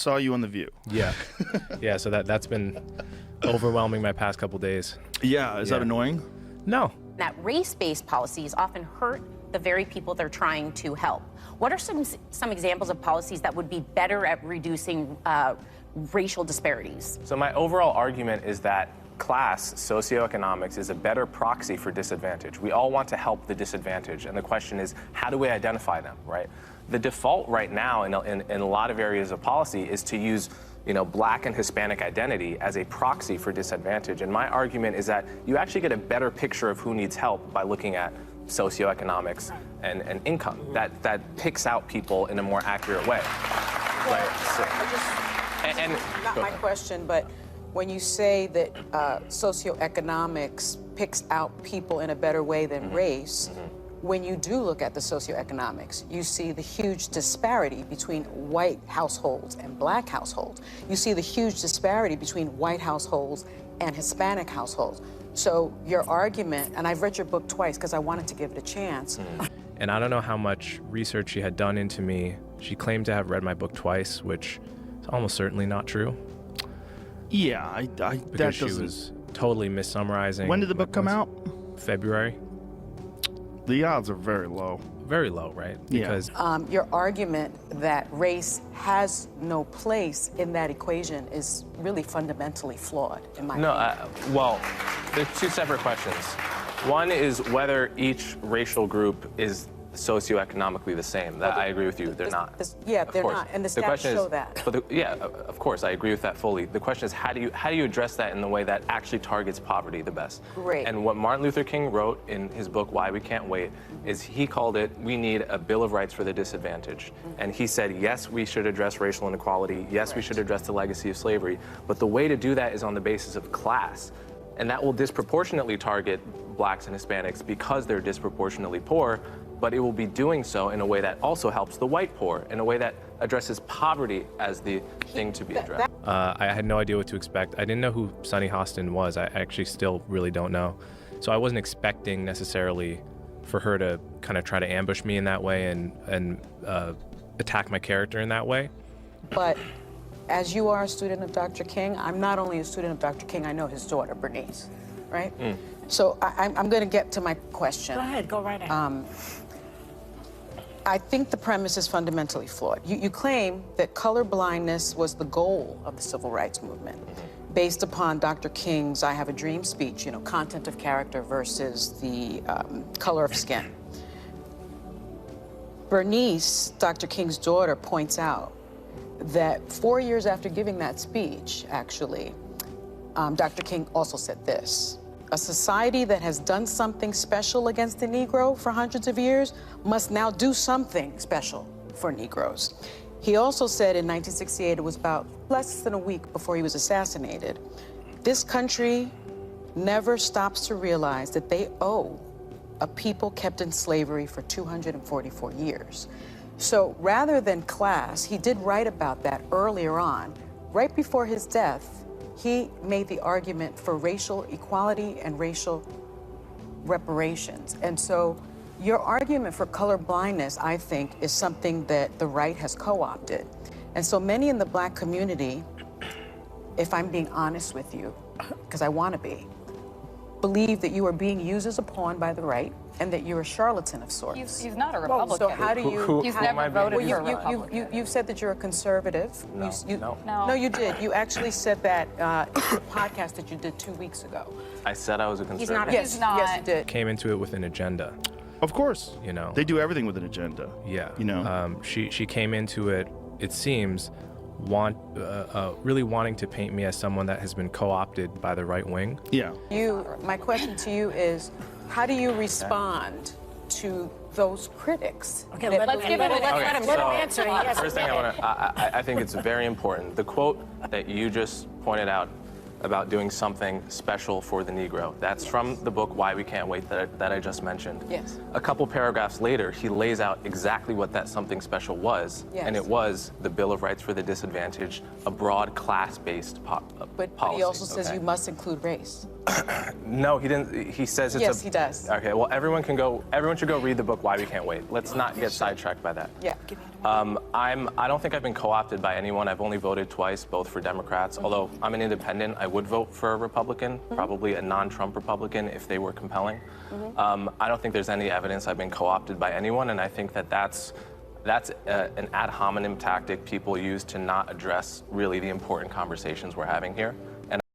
Saw you on The View. Yeah. Yeah, so that's been overwhelming my past couple days. Yeah, is that annoying? No. That race-based policies often hurt the very people they're trying to help. What are some examples of policies that would be better at reducing racial disparities? So my overall argument is that class, socioeconomics, is a better proxy for disadvantage. We all want to help the disadvantaged, and the question is, how do we identify them, right? The default right now in a lot of areas of policy is to use Black and Hispanic identity as a proxy for disadvantage. And my argument is that you actually get a better picture of who needs help by looking at socioeconomics and income. That picks out people in a more accurate way. Well, right? So, not my question, but when you say that socioeconomics picks out people in a better way than race, when you do look at the socioeconomics, you see the huge disparity between white households and Black households. You see the huge disparity between white households and Hispanic households. So your argument, and I've read your book twice because I wanted to give it a chance. And I don't know how much research she had done into me. She claimed to have read my book twice, which is almost certainly not true. Yeah, because she was totally missummarizing. When did the book come out? February. The odds are very low. Very low, right? Because your argument that race has no place in that equation is really fundamentally flawed, in my opinion. Well, there's two separate questions. One is whether each racial group is socioeconomically the same. That I agree with you. They're not. Yeah, they're not, and the stats show that. But yeah, of course, I agree with that fully. The question is, how do you address that in the way that actually targets poverty the best? Great. And what Martin Luther King wrote in his book, Why We Can't Wait, is he called it, we need a Bill of Rights for the disadvantaged. And he said, yes, we should address racial inequality. Yes, we should address the legacy of slavery. But the way to do that is on the basis of class. And that will disproportionately target Blacks and Hispanics because they're disproportionately poor. But it will be doing so in a way that also helps the white poor, in a way that addresses poverty as the thing to be addressed. I had no idea what to expect. I didn't know who Sunny Hostin was. I actually still really don't know. So I wasn't expecting necessarily for her to kind of try to ambush me in that way and attack my character in that way. But as you are a student of Dr. King, I'm not only a student of Dr. King, I know his daughter, Bernice, right? So I'm going to get to my question. Go ahead, go right ahead. I think the premise is fundamentally flawed. You claim that color blindness was the goal of the civil rights movement, based upon Dr. King's I Have a Dream speech, content of character versus the color of skin. Bernice, Dr. King's daughter, points out that 4 years after giving that speech, actually, Dr. King also said this: a society that has done something special against the Negro for hundreds of years must now do something special for Negroes. He also said in 1968, it was about less than a week before he was assassinated, this country never stops to realize that they owe a people kept in slavery for 244 years. So rather than class, he did write about that earlier on. Right before his death, he made the argument for racial equality and racial reparations. And so your argument for color blindness, I think, is something that the right has co-opted. And so many in the Black community, if I'm being honest with you, because I want to be, believe that you are being used as a pawn by the right and that you're a charlatan of sorts. He's not a Republican. So how do you... He's never voted for a Republican. You said that you're a conservative. No. No, you did. You actually said that in a podcast that you did 2 weeks ago. I said I was a conservative. Yes, yes, you did. came into it with an agenda. Of course. They do everything with an agenda. Yeah. She came into it, it seems, really wanting to paint me as someone that has been co-opted by the right wing. Yeah. My question to you is, how do you respond to those critics? Okay, let's give him an answer. First thing I think it's very important. The quote that you just pointed out about doing something special for the Negro. That's from the book Why We Can't Wait that I just mentioned. Yes. A couple paragraphs later, he lays out exactly what that something special was, and it was the Bill of Rights for the Disadvantaged, a broad class-based policy. But he also says you must include race. No, he didn't. He says it's Yes, he does. Okay, well, everyone should go read the book Why We Can't Wait. Let's not get sidetracked by that. Yeah. I don't think I've been co-opted by anyone. I've only voted twice, both for Democrats. Although I'm an independent, I would vote for a Republican, probably a non-Trump Republican if they were compelling. I don't think there's any evidence I've been co-opted by anyone, and I think that that's an ad hominem tactic people use to not address really the important conversations we're having here.